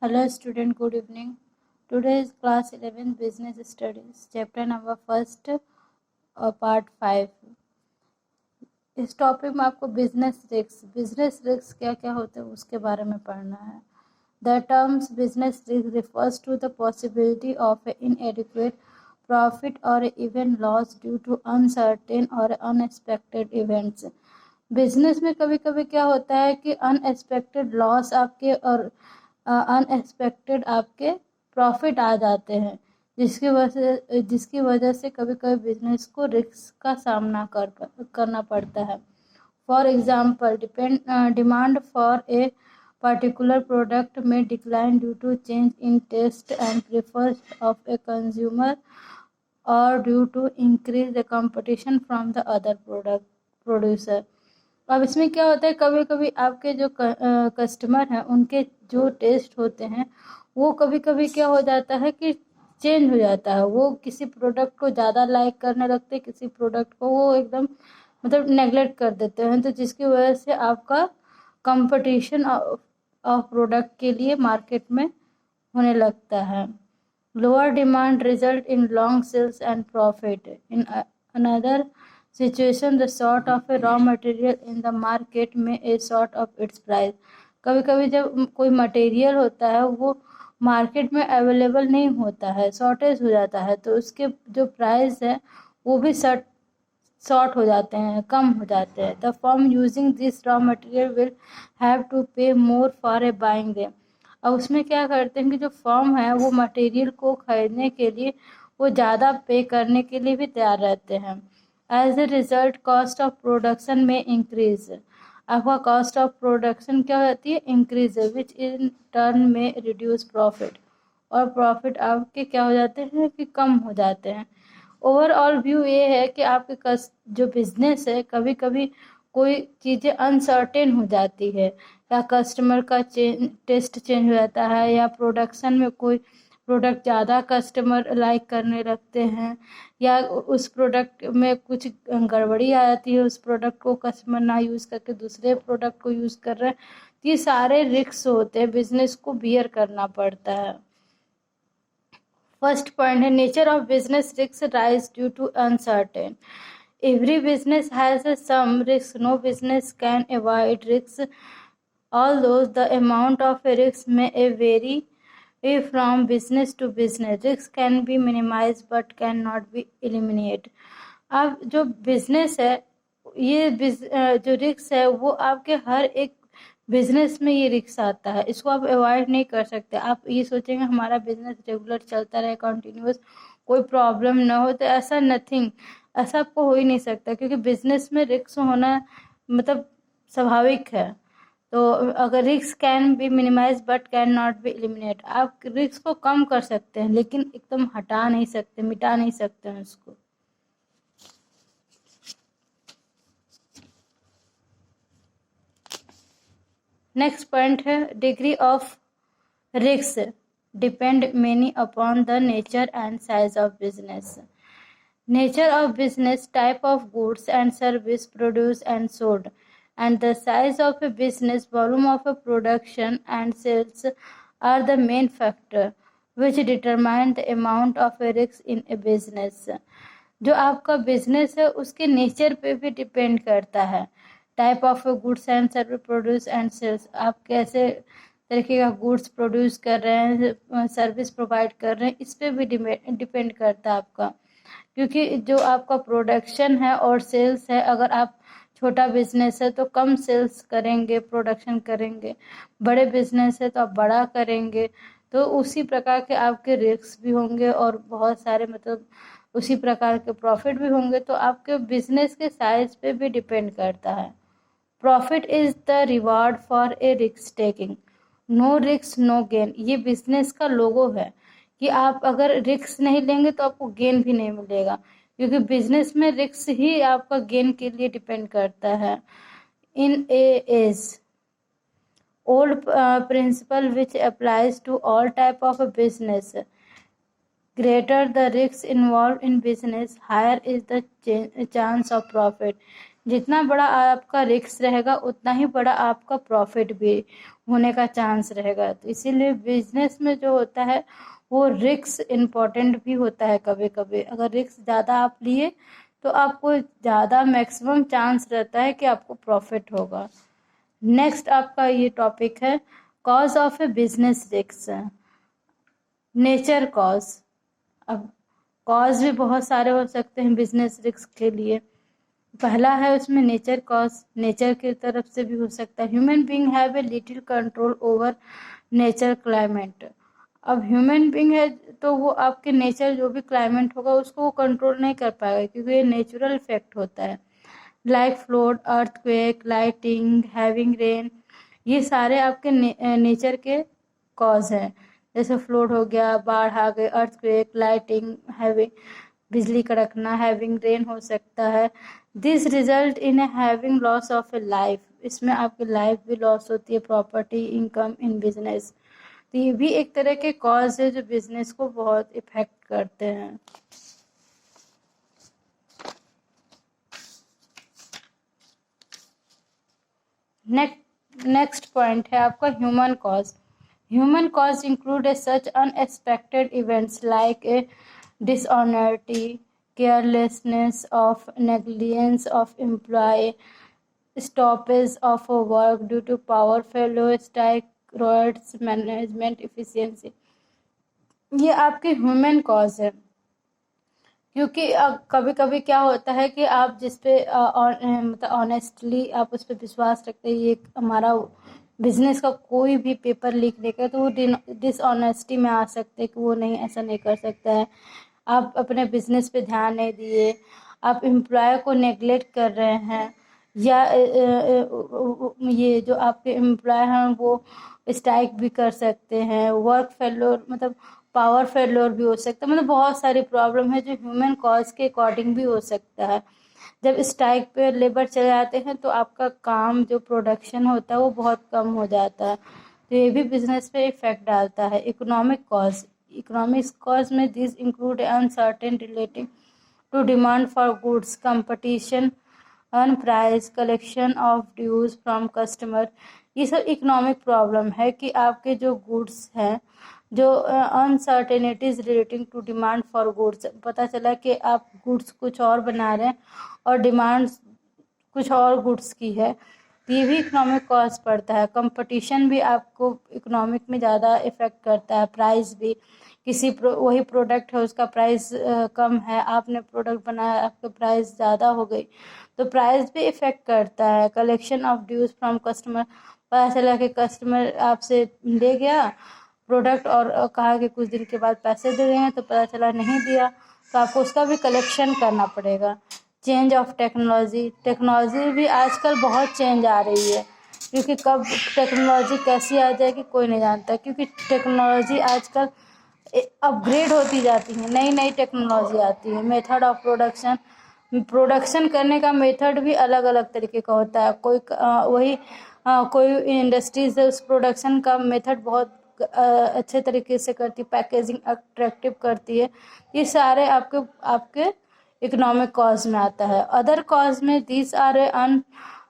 Hello student, good evening. Today is class 11 business studies, chapter number first, part 5. इस topic में आपको business risk क्या क्या होते हैं उसके बारे में पढ़ना है. The terms business risk refers to the possibility of an inadequate profit or even loss due to uncertain or unexpected events. Business में कभी कभी क्या होता है कि अनएक्सपेक्टेड लॉस आपके और अनएक्सपेक्टेड आपके प्रॉफिट आ जाते हैं, जिसकी वजह से कभी कभी बिजनेस को रिस्क का सामना करना पड़ता है. For example, demand for a particular product may decline due to change in taste and preference of a consumer or due to increase the competition from the other producer. अब इसमें क्या होता है, कभी कभी आपके जो कस्टमर हैं उनके जो टेस्ट होते हैं वो कभी कभी क्या हो जाता है कि चेंज हो जाता है. वो किसी प्रोडक्ट को ज़्यादा लाइक करने लगते हैं, किसी प्रोडक्ट को वो एकदम मतलब नेगलेक्ट कर देते हैं, तो जिसकी वजह से आपका कंपटीशन ऑफ प्रोडक्ट के लिए मार्केट में होने लगता है. Lower demand result in long sales and profit. In another situation, the sort of a raw material in the market में a sort of its price. कभी कभी जब कोई मटेरियल होता है वो मार्केट में अवेलेबल नहीं होता है, शॉर्टेज हो जाता है, तो उसके जो प्राइस है वो भी शॉर्ट हो जाते हैं, कम हो जाते हैं. The firm using this raw material will have to pay more for a buying them. अब उसमें क्या करते हैं कि जो फर्म है वो मटेरियल को खरीदने के लिए वो ज़्यादा पे करने के लिए भी तैयार रहते हैं. As a result cost of production में इंक्रीज. आपका कॉस्ट ऑफ प्रोडक्शन क्या होती है, इंक्रीज, विच इन टर्न में रिड्यूस प्रॉफिट, और प्रॉफिट आपके क्या हो जाते हैं कि कम हो जाते हैं. ओवरऑल व्यू ये है कि आपके जो बिजनेस है कभी कभी कोई चीज़ें अनसर्टेन हो जाती है, या कस्टमर का टेस्ट चेंज हो जाता है, या प्रोडक्शन में कोई प्रोडक्ट ज़्यादा कस्टमर लाइक करने लगते हैं, या उस प्रोडक्ट में कुछ गड़बड़ी आ जाती है, उस प्रोडक्ट को कस्टमर ना यूज़ करके दूसरे प्रोडक्ट को यूज़ कर रहे हैं. तो ये सारे रिस्क होते हैं, बिजनेस को बियर करना पड़ता है. फर्स्ट पॉइंट है nature of business risk rise due to uncertain. Every business has some risk. No business can avoid risk, although the amount of risk may vary from business to business. Risk can be minimized but cannot be eliminated. अब जो business है ये जो risk है वो आपके हर एक business में ये रिस्क आता है, इसको आप अवॉइड नहीं कर सकते. आप ये सोचेंगे हमारा बिजनेस रेगुलर चलता रहे, कंटिन्यूस, कोई प्रॉब्लम ना हो, तो ऐसा ऐसा आपको हो ही नहीं सकता, क्योंकि बिजनेस में रिस्क होना मतलब स्वाभाविक है. तो अगर risk can be minimise but can not be eliminate, आप रिस्क को कम कर सकते हैं लेकिन एकदम हटा नहीं सकते, मिटा नहीं सकते हैं उसको. नेक्स्ट पॉइंट है degree of risk depend many upon the nature and size of business. Nature of business, type of goods and service produced and sold, and the size of a business, volume of a production and sales are the main factor which determine the amount of a risk in a business. जो आपका business है उसके nature पे भी depend करता है. Type of goods and service produce and sales, आप कैसे तरीके का गुड्स प्रोड्यूस कर रहे हैं, सर्विस प्रोवाइड कर रहे हैं, इस पे भी डिपेंड करता है आपका. क्योंकि जो आपका प्रोडक्शन है और सेल्स है, अगर आप छोटा बिजनेस है तो कम सेल्स करेंगे, प्रोडक्शन करेंगे. बड़े बिजनेस है तो आप बड़ा करेंगे, तो उसी प्रकार के आपके रिस्क भी होंगे और बहुत सारे मतलब उसी प्रकार के प्रॉफिट भी होंगे. तो आपके बिजनेस के साइज पे भी डिपेंड करता है. Profit is the reward for a risk taking. No risk no gain, ये बिजनेस का लोगो है कि आप अगर रिस्क नहीं लेंगे तो आपको गेन भी नहीं मिलेगा, क्योंकि बिजनेस में रिस्क ही आपका गेन के लिए डिपेंड करता है. In age old principle which applies to all type of business. Greater the risks involved in business, higher is the chance of profit. जितना बड़ा आपका रिस्क रहेगा उतना ही बड़ा आपका प्रॉफिट भी होने का चांस रहेगा। तो इसीलिए बिजनेस में जो होता है वो रिस्क इम्पोर्टेंट भी होता है। कभी कभी अगर रिस्क ज़्यादा आप लिए तो आपको ज़्यादा मैक्सिमम चांस रहता है कि आपको प्रॉफिट होगा। नेक्स्ट आपका ये टॉपिक है cause of A business risk. Nature cause. अब कॉज भी बहुत सारे हो सकते हैं बिजनेस रिस्क के लिए। पहला है उसमें नेचर कॉज, नेचर की तरफ से भी हो सकता है। Human being have a little control over nature climate. अब ह्यूमन बीइंग है तो वो आपके नेचर जो भी क्लाइमेट होगा उसको वो कंट्रोल नहीं कर पाएगा, क्योंकि ये नेचुरल इफेक्ट होता है। Like flowed, earthquake, lighting, having rain, ये सारे आपके नेचर के कॉज हैं। जैसे फ्लोड हो गया, बाढ़ आ गई, अर्थक्वेक, लाइटिंग, हैविंग, बिजली कड़कना, हैविंग रेन हो सकता है। This result in having loss of A life, इसमें आपकी लाइफ भी लॉस होती है, प्रॉपर्टी, इनकम इन बिजनेस। तो ये भी एक तरह के कॉज है जो बिजनेस को बहुत इफेक्ट करते हैं। नेक्स्ट पॉइंट है आपका human cause. Human cause include a such unexpected events like a dishonesty, carelessness of, negligence of employ, stoppage of work due to power failure, strike, riots, management efficiency। ये आपके human cause है, क्योंकि कभी कभी क्या होता है कि आप जिस पे मतलब ऑनेस्टली आप उस पर विश्वास रखते हैं, ये हमारा बिजनेस का कोई भी पेपर लीक लेकर, तो वो डिसऑनेस्टी में आ सकते हैं कि वो नहीं, ऐसा नहीं कर सकता है। आप अपने बिजनेस पे ध्यान नहीं दिए, आप एम्प्लॉय को नेगलेक्ट कर रहे हैं, या ये जो आपके एम्प्लॉय हैं वो स्ट्राइक भी कर सकते हैं, वर्क फेल्योर मतलब पावर फेल्योर भी हो सकता है। मतलब बहुत सारी प्रॉब्लम है जो ह्यूमन कॉज के अकॉर्डिंग भी हो सकता है। जब स्ट्राइक पे लेबर चले जाते हैं तो आपका काम जो प्रोडक्शन होता है वो बहुत कम हो जाता है, तो ये भी बिजनेस पे इफेक्ट डालता है। इकोनॉमिक कॉज, इकोनॉमिक कॉज में this include uncertain relating to demand for goods, competition on price, collection of dues from customer. ये सब इकोनॉमिक प्रॉब्लम है कि आपके जो गुड्स हैं, जो uncertainties relating to demand for goods, पता चला कि आप गुड्स कुछ और बना रहे हैं और डिमांड कुछ और गुड्स की है, तो ये भी इकोनॉमिक कॉज पड़ता है। कंपटीशन भी आपको इकोनॉमिक में ज़्यादा इफेक्ट करता है। प्राइस भी, किसी वही प्रोडक्ट है उसका प्राइस कम है, आपने प्रोडक्ट बनाया आपका प्राइस ज़्यादा हो गई, तो प्राइस भी इफेक्ट करता है। Collection of dues from customer, पता चला कि कस्टमर आपसे ले गया प्रोडक्ट और कहा कि कुछ दिन के बाद पैसे दे देंगे, तो पता चला नहीं दिया, तो आपको उसका भी कलेक्शन करना पड़ेगा। चेंज ऑफ टेक्नोलॉजी, टेक्नोलॉजी भी आजकल बहुत चेंज आ रही है, क्योंकि कब टेक्नोलॉजी कैसी आ जाएगी कोई नहीं जानता, क्योंकि टेक्नोलॉजी आजकल अपग्रेड होती जाती है, नई नई टेक्नोलॉजी आती है। मेथड ऑफ प्रोडक्शन, प्रोडक्शन करने का मेथड भी अलग अलग तरीके का होता है। कोई इंडस्ट्रीज उस प्रोडक्शन का मेथड बहुत अच्छे तरीके से करती है, पैकेजिंग अट्रैक्टिव करती है। ये सारे आपके आपके इकोनॉमिक कॉज में आता है। अदर कॉज में this are a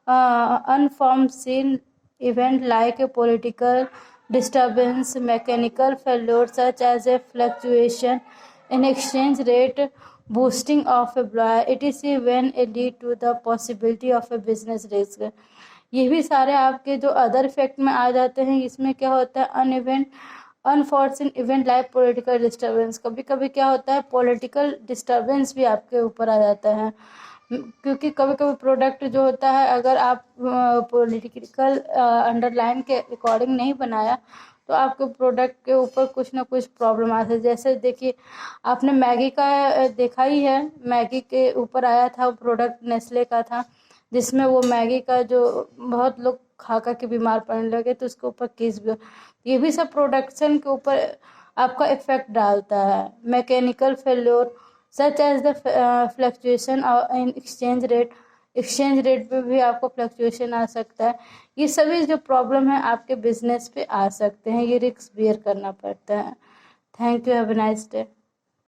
unforeseen event like a political disturbance, mechanical failure such as a fluctuation in exchange rate, boosting of a blow, etc. when it lead to the possibility of a business risk। ये भी सारे आपके जो other effect में आ जाते हैं। इसमें क्या होता है, unfortunate event like political disturbance, कभी कभी क्या होता है पॉलिटिकल डिस्टर्बेंस भी आपके ऊपर आ जाता है, क्योंकि कभी कभी प्रोडक्ट जो होता है अगर आप पॉलिटिकल अंडरलाइन के अकॉर्डिंग नहीं बनाया तो आपके प्रोडक्ट के ऊपर कुछ ना कुछ प्रॉब्लम आ सकती है। जैसे देखिए आपने मैगी का देखा ही है, मैगी के ऊपर आया था प्रोडक्ट नेस्ले का था, जिसमें वो मैगी का जो बहुत लोग खा खा के बीमार पड़ने लगे, तो उसके ऊपर केस भी, ये भी सब प्रोडक्शन के ऊपर आपका इफेक्ट डालता है। Mechanical failure such as the fluctuation in exchange rate, exchange rate पे भी आपको फ्लक्चुएशन आ सकता है। ये सभी जो प्रॉब्लम है आपके बिजनेस पे आ सकते हैं, ये रिस्क बियर करना पड़ता है। Thank you, have a nice day.